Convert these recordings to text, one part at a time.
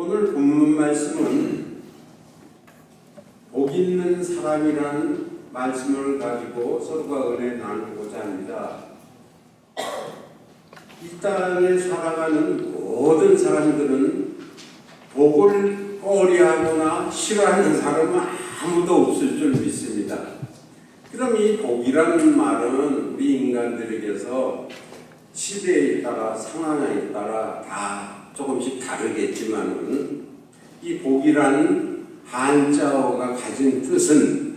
오늘 본문 말씀은 복 있는 사람이라는 말씀을 가지고 서로가 은혜 나누고자 합니다. 이 땅에 살아가는 모든 사람들은 복을 꺼려하거나 싫어하는 사람은 아무도 없을 줄 믿습니다. 그럼 이 복이라는 말은 우리 인간들에게서 시대에 따라 상황에 따라 다 조금씩 다르겠지만은 이 복이라는 한자어가 가진 뜻은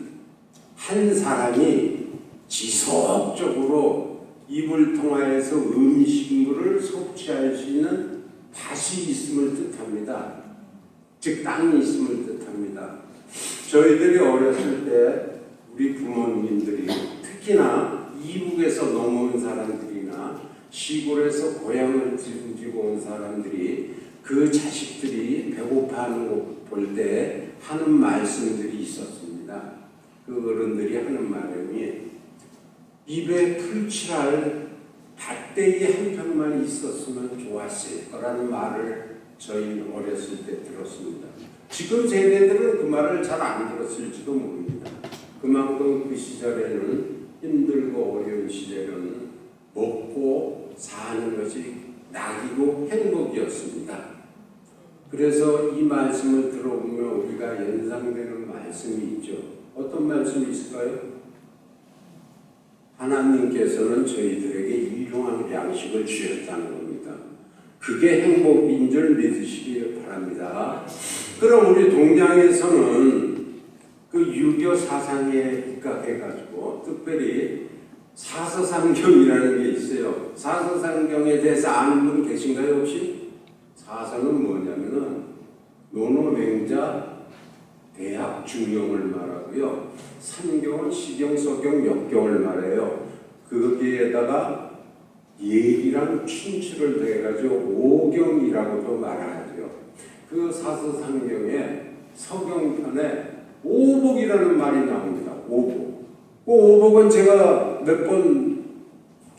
한 사람이 지속적으로 입을 통하여서 음식물을 섭취할 수 있는 밭이 있음을 뜻합니다. 즉 땅이 있음을 뜻합니다. 저희들이 어렸을 때 우리 부모님들이 특히나 이북에서 넘어온 사람들이나 시골에서 고향을 지지고 온 사람들이 그 자식들이 배고파하는 거 볼 때 하는 말씀들이 있었습니다. 그 어른들이 하는 말씀이 입에 풀칠할 밭대기 한 평만 있었으면 좋았을 거라는 말을 저희는 어렸을 때 들었습니다. 지금 세대들은 그 말을 잘 안 들었을지도 모릅니다. 그만큼 그 시절에는 힘들고 어려운 시절에는 먹고 사는 것이 낙이고 행복이었습니다. 그래서 이 말씀을 들어보면 우리가 연상되는 말씀이 있죠. 어떤 말씀이 있을까요? 하나님께서는 저희들에게 일용할 양식을 주셨다는 겁니다. 그게 행복인 줄 믿으시기 바랍니다. 그럼 우리 동양에서는 그 유교 사상에 입각해가지고 특별히 사서상경이라는 게 있어요. 사서상경에 대해서 아는 분 계신가요 혹시? 사서는 뭐냐면은 논어맹자 대학 중용을 말하고요. 상경은 시경, 서경, 역경을 말해요. 거기에다가 예기랑 춘추를 더해가지고 오경이라고도 말하죠. 그 사서상경에 서경편에 오복이라는 말이 나옵니다. 오복. 그 오복은 제가 몇 번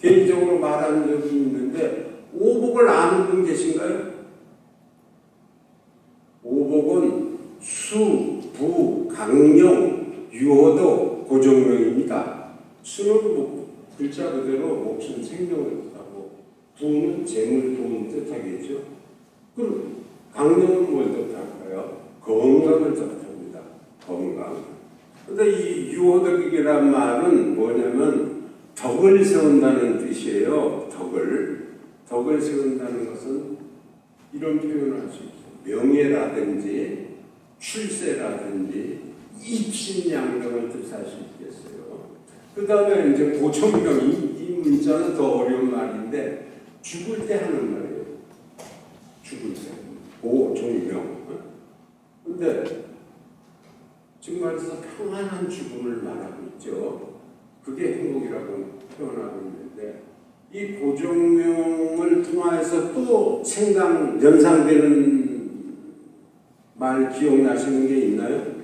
개인적으로 말한 적이 있는데 오복을 아는 분 계신가요? 오복은 수, 부, 강령, 유호도, 고정명입니다. 수는 글자 그대로 목숨 생명을 뜻하고 부는 재물, 돈 뜻하겠죠. 그럼 강령은 뭘 뜻할까요? 건강을 뜻합니다. 건강. 근데 이 유호덕이라는 말은 뭐냐면 덕을 세운다는 뜻이에요. 덕을 세운다는 것은 이런 표현을 할 수 있어요. 명예라든지 출세라든지 입신양명을 뜻할 수 있겠어요. 그 다음에 이제 고정명, 이 문자는 더 어려운 말인데 죽을 때 하는 말이에요. 죽을 때. 고정명. 근데 지금 말해서 평안한 죽음을 말하고 있죠. 그게 행복이라고 표현하고 있는데 이 고정명을 통해서 또 연상되는 말 기억나시는 게 있나요?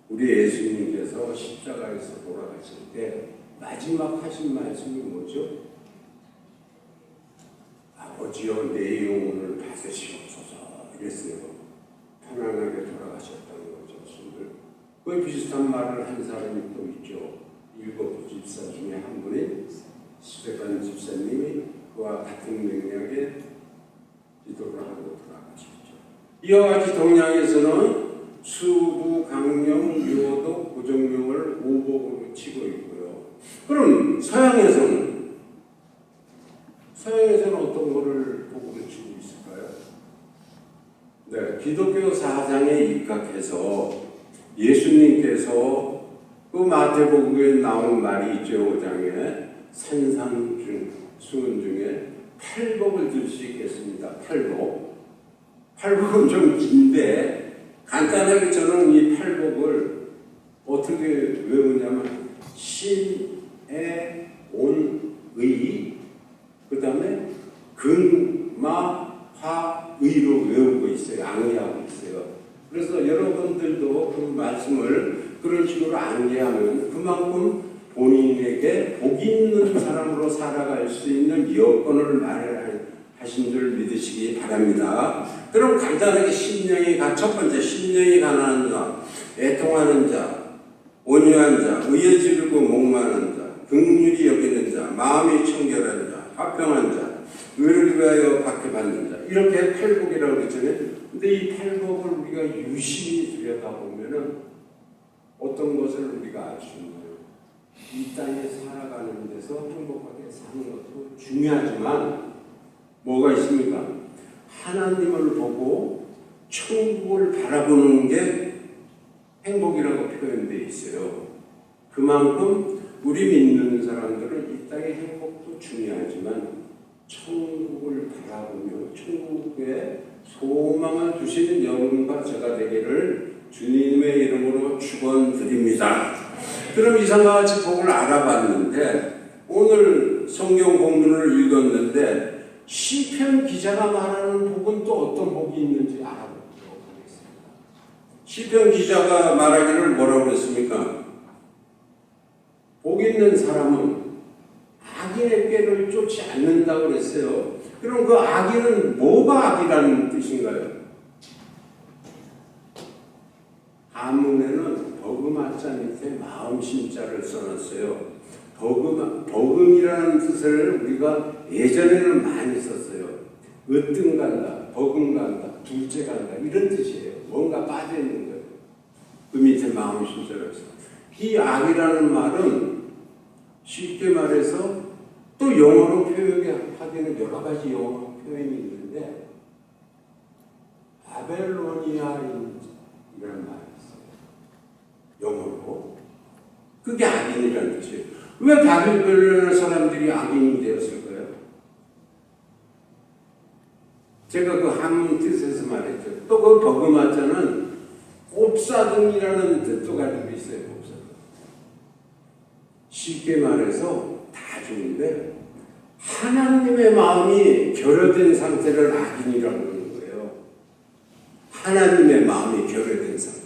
우리 예수님께서 십자가에서 돌아가실 때 마지막 하신 말씀이 뭐죠? 아버지여 내 영혼을 받으시옵소서 이랬어요. 편안하게 돌아가셨다는 거죠. 그 비슷한 말을 한 사람이 또 있죠. 7 집사 중에 한 분이 수백관 집사님이 그와 같은 맥락에 기도를 하고 돌아가셨죠. 이와 같이 동양에서는 수부, 강령, 유호도, 고정명을 오복으로 치고 있고요. 그럼 서양에서는 어떤 거를 복으로 치고 있을까요? 네, 기독교 사상에 입각해서 예수님께서 그 마태복음에 나온 말이 있죠. 5장에 산상중 수은 중에 팔복을 들 수 있겠습니다. 팔복은 좀 긴데 간단하게 저는 이 팔복을 어떻게 외우냐면 신의 온의 그 다음에 근마화의로 외우고 있어요. 앙리하고 있어요. 그래서 여러분들도 그 말씀을 그런 식으로 앙리하면 그만큼 본인에게 복 있는 사람으로 살아갈 수 있는 여건을 마련할 하신 줄 믿으시기 바랍니다. 그럼 간단하게 첫 번째 심령이 가난한 자, 애통하는 자, 온유한 자, 의에 지르고 목마른 자, 긍휼히 여기는 자, 마음이 청결한 자, 화평한 자, 의를 위하여 박해받는 자, 이렇게 팔복이라고 그랬잖아요. 근데 이 팔복을 우리가 유심히 들여다보면은 어떤 것을 우리가 알 수 있나요? 이 땅에 살아가는 데서 행복하게 사는 것도 중요하지만 뭐가 있습니까? 하나님을 보고 천국을 바라보는 게 행복이라고 표현되어 있어요. 그만큼 우리 믿는 사람들은 이 땅의 행복도 중요하지만 천국을 바라보며 천국에 소망을 두시는 여러분과 제가 되기를 주님의 이름으로 축원드립니다. 그럼 이상과 같이 복을 알아봤는데 오늘 성경 본문을 읽었는데 시편 기자가 말하는 복은 또 어떤 복이 있는지 알아보도록 하겠습니다. 시편 기자가 말하기를 뭐라고 그랬습니까? 복 있는 사람은 악인의 꾀를 쫓지 않는다고 그랬어요. 그럼 그 악인은 뭐가 악이라는 뜻인가요? 한문에는 버금자 밑에 마음심자를 써놨어요. 버금이라는 뜻을 우리가 예전에는 많이 썼어요. 으뜸 간다, 버금 간다, 둘째 간다 이런 뜻이에요. 뭔가 빠져있는 거예요. 그 밑에 마음심자를 써. 이 악이라는 말은 쉽게 말해서 또 영어로 표현하기는 여러 가지 영어 표현이 있는데 바벨로니아인 이라는 말이 있어요. 영어로. 그게 악인이라는 뜻이에요. 왜 바벨로니아 사람들이 악인이 되었을까요? 제가 그 한문 뜻에서 말했죠. 또 그 버그마자는 곱사등이라는 뜻도 가지고 있어요. 곱사등. 쉽게 말해서 다 좋은데 하나님의 마음이 결여된 상태를 악인이라고 그러는 거예요. 하나님의 마음이 결여된 상태.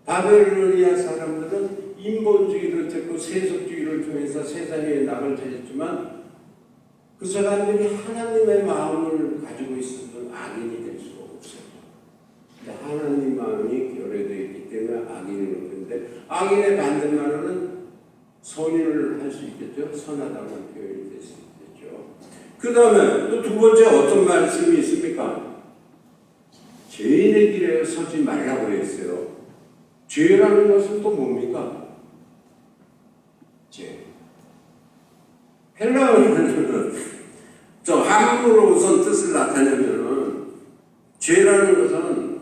바벨로니아 사람들은 인본주의를 듣고 세속주의를 통해서 세상에 낙을 찾았지만 그 사람들이 하나님의 마음을 가지고 있어도 악인이 될 수가 없어요. 하나님 마음이 결여되어 있기 때문에 악인이 없는데 악인의 반대말로는 선인을 할 수 있겠죠. 선하다는 표현이 될 수 있겠죠. 그 다음에 또 두 번째 어떤 말씀이 있습니까? 죄인의 길에 서지 말라고 했어요. 죄라는 것은 또 뭡니까? 죄. 헬라어는 저 한문으로 우선 뜻을 나타내면은 죄라는 것은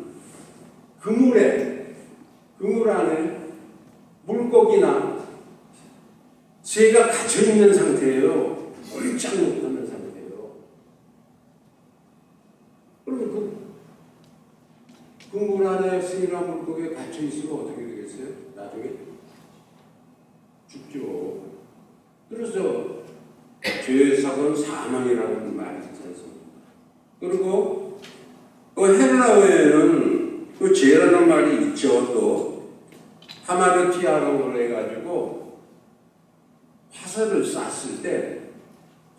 그물 안에 물고기나 새가 갇혀 있는 상태예요. 꼼짝 못하는 상태예요. 그럼 그물 안에 새나 물고기가 갇혀 있으면 어떻게 되겠어요? 나중에 죽죠. 그래서 죄의 사고는 사망이라는 말이 있지 않습니까? 그리고 그 헬라어에는 그 죄라는 말이 있죠. 또 하마르티아라고 해가지고 화살을 쐈을 때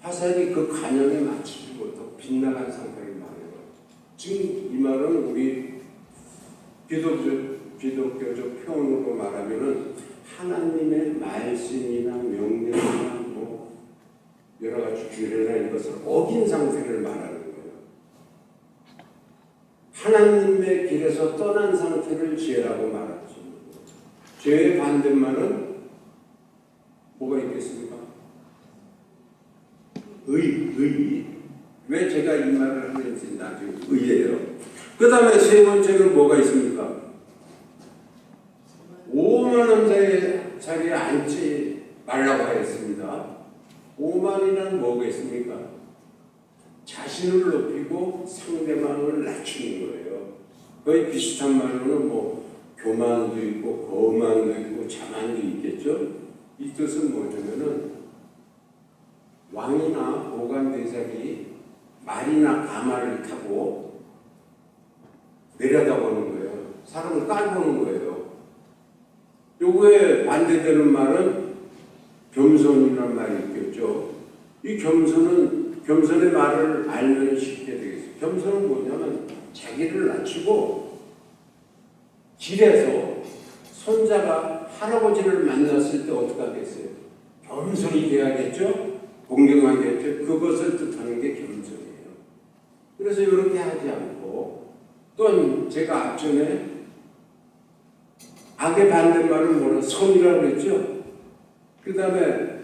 화살이 그 간형에 맞추지 못하고 빗나간 상태를 말해요. 지금 이 말은 우리 기독교적 표현으로 말하면은 하나님의 말씀이나 명령이나 뭐 여러 가지 규례나 이것을 어긴 상태를 말하는 거예요. 하나님의 길에서 떠난 상태를 죄라고 말하죠. 죄의 반대말은 뭐가 있겠습니까? 의. 왜 제가 이 말을 하는지 나중에 의예요. 그 다음에 세 번째는 뭐가 있습니까? 오만한 자의 자리에 앉지 말라고 하였습니다. 오만이란 뭐가 있습니까? 자신을 높이고 상대방을 낮추는 거예요. 거의 비슷한 말로는 뭐 교만도 있고 거만도 있고 자만도 있겠죠. 이 뜻은 뭐냐면은 왕이나 고관대작이 말이나 가마를 타고 내려다보는 거예요. 사람을 깔보는 거예요. 요거에 반대되는 말은 겸손이라는 말이 있겠죠. 이 겸손은 겸손의 말을 알면 쉽게 되겠어요. 겸손은 뭐냐면 자기를 낮추고 길에서 손자가 할아버지를 만났을 때 어떻게 하겠어요? 겸손히 대하겠죠? 공경하겠죠? 그것을 뜻하는 게 겸손이에요. 그래서 이렇게 하지 않고 또한 제가 앞전에 악의 반대말은 뭐라 선이라고 그랬죠? 그 다음에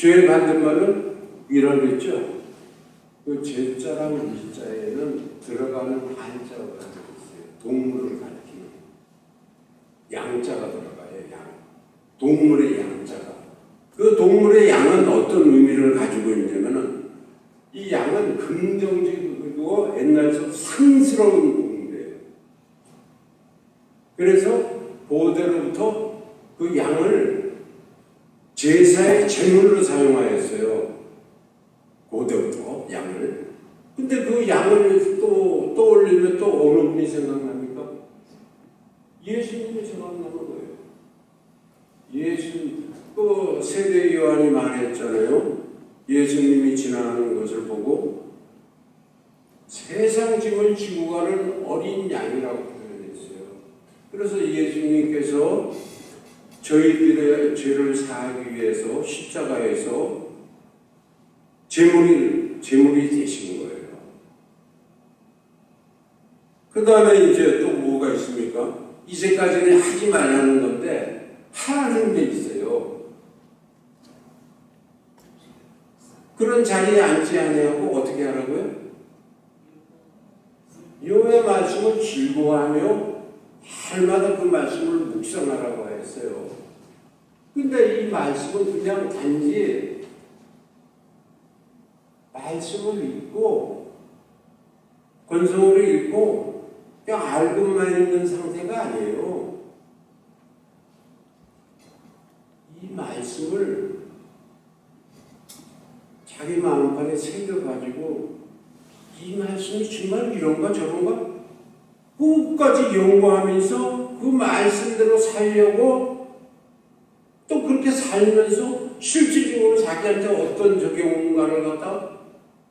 죄의 반대말은 이라고 그랬죠? 그 죄자랑 일자에는 들어가는 한자가 있어요. 동물을 가리키는 양자가 들어가요. 양. 동물의 양자가. 그 동물의 양은 어떤 의미를 가지고 있냐면은 이 양은 긍정적이고 옛날부터 상스러운 동물이에요. 그래서 고대로부터 그 양을 제사의 제물로 사용하였어요. 고대부터 양을. 근데 그 양을 또 떠올리면 또 어느 분이 생각납니까? 예수님이 생각나는 거예요. 예수님, 그 세례 요한이 말했잖아요. 예수님이 지나가는 것을 보고 세상 짐을 지고 가는 어린 양이라고 표현했어요. 그래서 예수님께서 저희들의 죄를 사하기 위해서 십자가에서 제물이 되신 거예요. 그 다음에 이제 또 뭐가 있습니까? 이제까지는 하지 말라는 건데 하는 게 있어요. 그런 자리에 앉지 아니하고 어떻게 하라고요? 여호와의 말씀을 즐거워하며 날마다 그 말씀을 묵상하라고 했어요. 근데 이 말씀은 그냥 단지 말씀을 읽고 권성으로 읽고 그냥 알고만 있는 상태가 아니에요. 이 말씀을 자기 마음판에 새겨가지고 이 말씀이 정말 이런가 저런가 끝까지 연구하면서 그 말씀대로 살려고 또 그렇게 살면서 실질적으로 자기한테 어떤 적용가를 갖다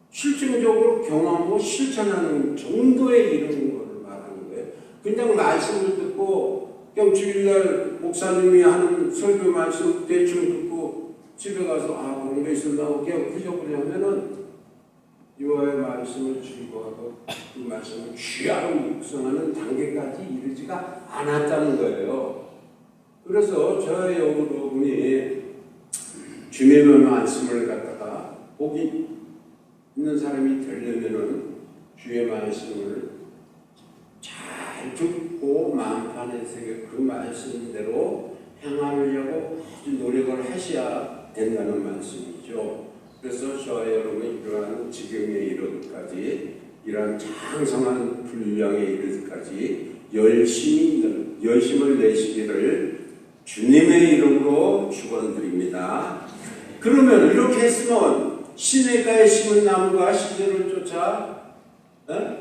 실질적으로 경험하고 실천하는 정도에 이르는 것을 말하는 거예요. 그냥 말씀을 듣고 그냥 주일날 목사님이 하는 설교 말씀 대충 듣고 집에 가서 그런 게 있었나 그냥 그저 그러면은 여호와의 말씀을 즐거워하고 그 말씀을 귀하고 묵상하는 단계까지 이르지가 않았다는 거예요. 그래서 저와 여러분이 주님의 말씀을 갖다가 복이 있는 사람이 되려면은 주의 말씀을 잘 듣고 마음판에 새겨 그 말씀대로 행하려고 아주 노력을 하셔야 된다는 말씀이죠. 그래서 저와 여러분이 이러한 지경에 이르기까지 이러한 장성한 분량에 이르기까지 열심을 내시기를 주님의 이름으로 축원드립니다. 그러면 이렇게 했으면 시냇가에 심은 나무가 시절을 쫓아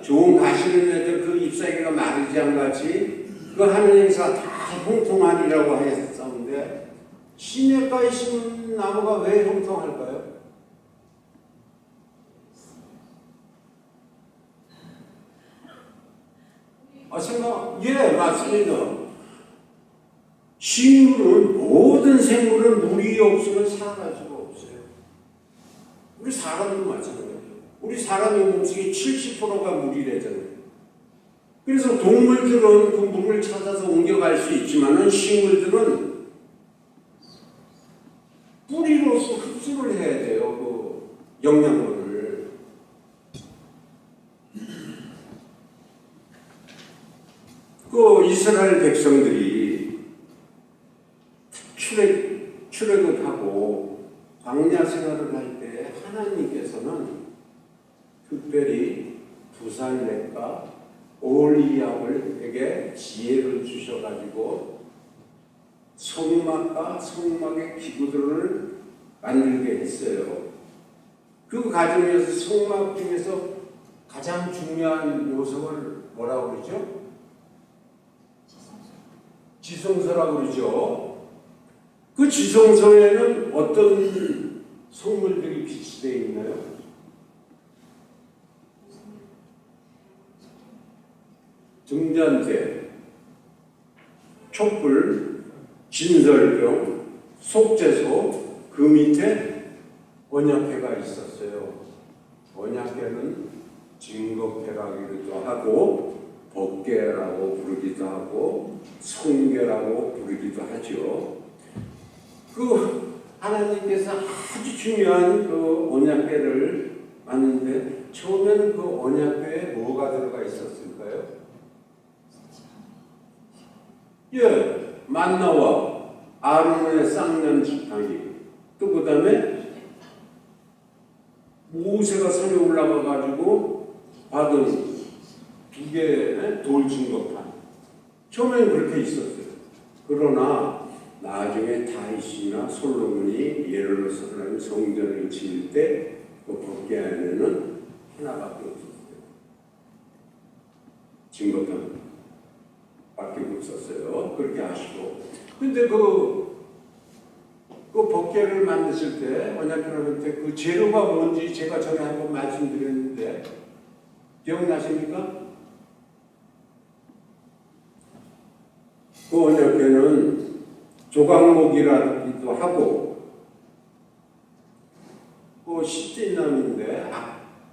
좋은 가시를 내도 그 잎사귀가 마르지 않같이 그 하는 행사가 다 형통하리라고 했었는데 시냇가에 심은 나무가 왜 형통할까요? 맞습니다. 식물은 모든 생물은 물이 없으면 살아갈 수가 없어요. 우리 사람도 마찬가지예요. 우리 사람의 몸속에 70%가 물이래잖아요. 그래서 동물들은 그 물을 찾아서 옮겨갈 수 있지만은 식물들은 뿌리로서 흡수를 해야 돼요. 그 영양분을. 그 이스라엘 백성들이 출애굽을 하고 광야 생활을 할 때 하나님께서는 특별히 부살렉과 올리압에게 지혜를 주셔가지고 성막과 성막의 기구들을 만들게 했어요. 그 과정에서 성막 중에서 가장 중요한 요소를 뭐라고 그러죠? 지성소라고 그러죠. 그 지성소에는 어떤 성물들이 비치되어 있나요? 등잔대, 촛불, 진설병, 속죄소, 그 밑에 언약궤가 있었어요. 언약궤는 증거궤라기도 하고 법궤라고 부르기도 하고 성궤라고 부르기도 하죠. 그 하나님께서 아주 중요한 그 언약궤를 만드는데 처음에는 그 언약궤에 뭐가 들어가 있었을까요? 예, 만나와 아론의 쌍난 지팡이, 또 그 다음에 모세가 산에 올라가 가지고 받은 2개의 돌 증거판. 처음에는 그렇게 있었어요. 그러나 나중에 다윗이나 솔로몬이 예를 들어서 하나님 성전을 지을 때 그 법궤 안에는 하나밖에 없었어요. 증거판 밖에 없었어요. 그렇게 하시고. 근데 그 법궤를 만드실 때 언약궤를 때 그 재료가 뭔지 제가 전에 한번 말씀드렸는데 기억나십니까? 그 언약궤는 조각목이라기도 하고 그 시띠나무인데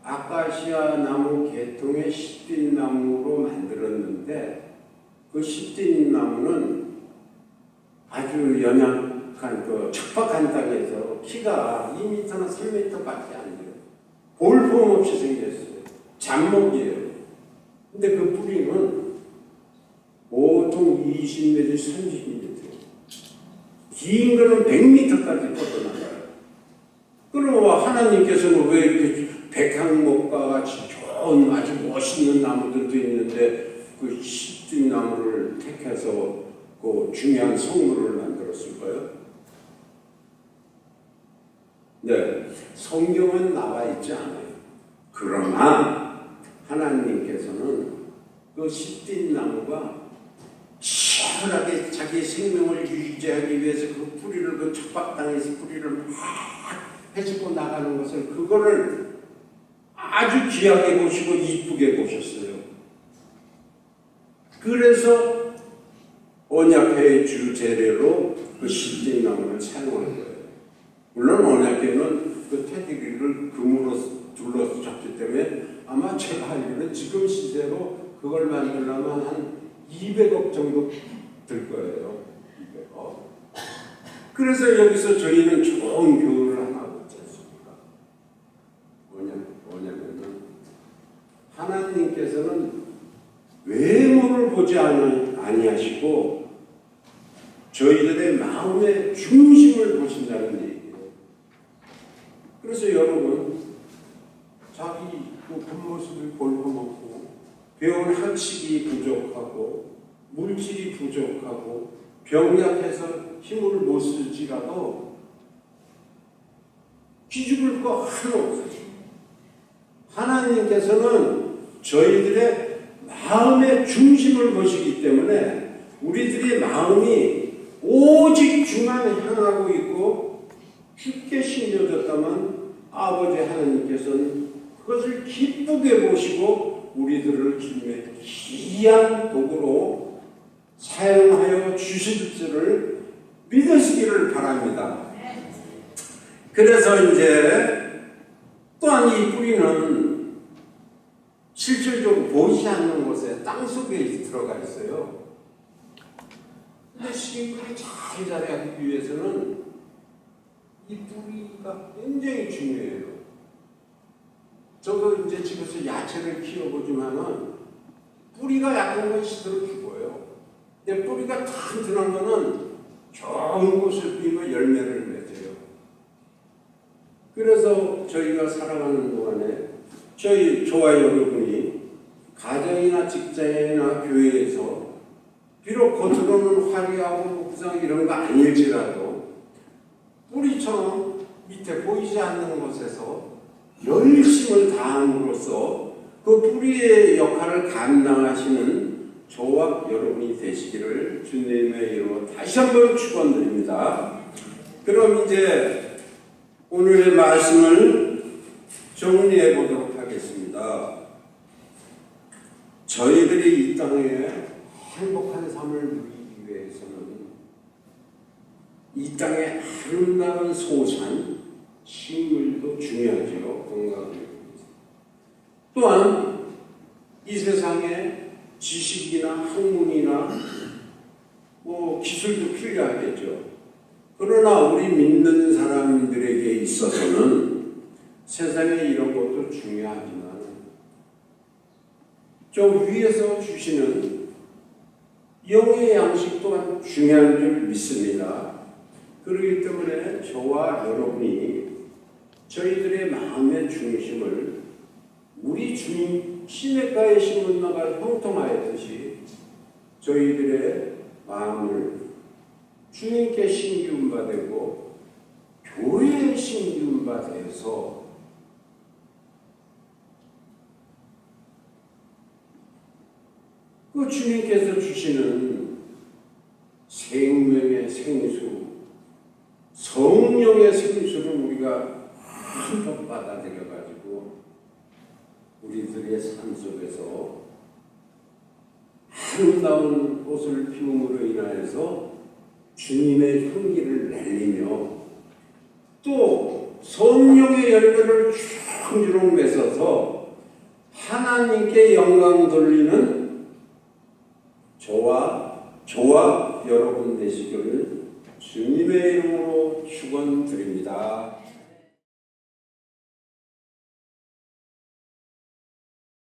아카시아 나무 계통의 시띠나무로 만들었는데 그 시띠나무는 아주 연약한 그 척박한 땅에서 키가 2m나 3m밖에 안 돼요. 볼품없이 생겼어요. 잡목이에요. 근데 그 뿌리는 보통 20 내지 30m, 긴 거는 100m까지 뻗어나가요. 그럼 하나님께서는 왜 이렇게 백향목과 같이 좋은 아주 멋있는 나무들도 있는데 그 시띠나무를 택해서 그 중요한 성물을 만들었을까요? 네, 성경은 나와 있지 않아요. 그러나 하나님께서는 그 시띠나무가 시원하게 자기 생명을 유지하기 위해서 그 뿌리를 그 척박 땅에서 뿌리를 막 해주고 나가는 것을 그거를 아주 귀하게 보시고 이쁘게 보셨어요. 그래서 언약궤의 주 재료로 그 시띠나무를 사용한 거예요. 물론 언약궤는 그 테두리를 금으로 둘러졌기 때문에 아마 제가 알기로는 지금 시대로 그걸 만들려면 한 200억 정도 들 거예요. 200억. 그래서 여기서 저희는 좋은 교훈을 하나 얻지 않습니까? 뭐냐면은 하나님께서는 외모를 보지 아니하시고 저희들의 마음의 중심을 보신다는 얘기예요. 그래서 여러분 자기 그 겉모습을 볼품없고 배운 학식이 부족하고 물질이 부족하고 병약해서 힘을 못 쓸지라도 기죽을 거 하나 없어요. 하나님께서는 저희들의 마음의 중심을 보시기 때문에 우리들의 마음이 오직 주만 향하고 있고 쉽게 심려졌다면 아버지 하나님께서는 그것을 기쁘게 보시고 우리들을 주님의 귀한 도구로 사용하여 주실 줄을 믿으시기를 바랍니다. 그래서 이제 또한 이 뿌리는 실질적으로 보이지 않는 곳에 땅속에 들어가 있어요. 근데 식물이 잘 자라기 위해서는 이 뿌리가 굉장히 중요해요. 저도 이제 집에서 야채를 키워보지만은 뿌리가 약한 건 시들어 죽어요. 근데 뿌리가 튼튼한 거는 좋은 곳을 피면 열매를 맺어요. 그래서 저희가 살아가는 동안에 저와 여러분이 가정이나 직장이나 교회에서 비록 겉으로는 화려하고 목상 이런 거 아닐지라도 뿌리처럼 밑에 보이지 않는 곳에서 열심을 다함으로써 그 뿌리의 역할을 감당하시는 저와 여러분이 되시기를 주님의 이름으로 다시 한번 축원드립니다. 그럼 이제 오늘의 말씀을 정리해 보도록 하겠습니다. 저희들이 이 땅에 행복한 삶을 누리기 위해서는 이 땅의 아름다운 소산, 식물도 중요하죠. 건강을. 또한 이 세상에 지식이나 학문이나 기술도 필요하겠죠. 그러나 우리 믿는 사람들에게 있어서는 세상에 이런 것도 중요하지만 저 위에서 주시는 영의 양식 또한 중요한 줄 믿습니다. 그렇기 때문에 저와 여러분이 저희들의 마음의 중심을 우리 주님 시냇가에 심은 나가 형통하였듯이 저희들의 마음을 주님께 신기운 바 되고 교회에 신기운 바 되어서 그 주님께서 주시는 생명의 생수, 성령의 생수를 우리가 한껏 받아들여가지고 우리들의 삶 속에서 아름다운 꽃을 피움으로 인하여서 주님의 향기를 날리며 또 성령의 열매를 주렁주렁 맺어서 하나님께 영광 돌리는 저와 여러분 되시기를 주님의 이름으로 축원드립니다.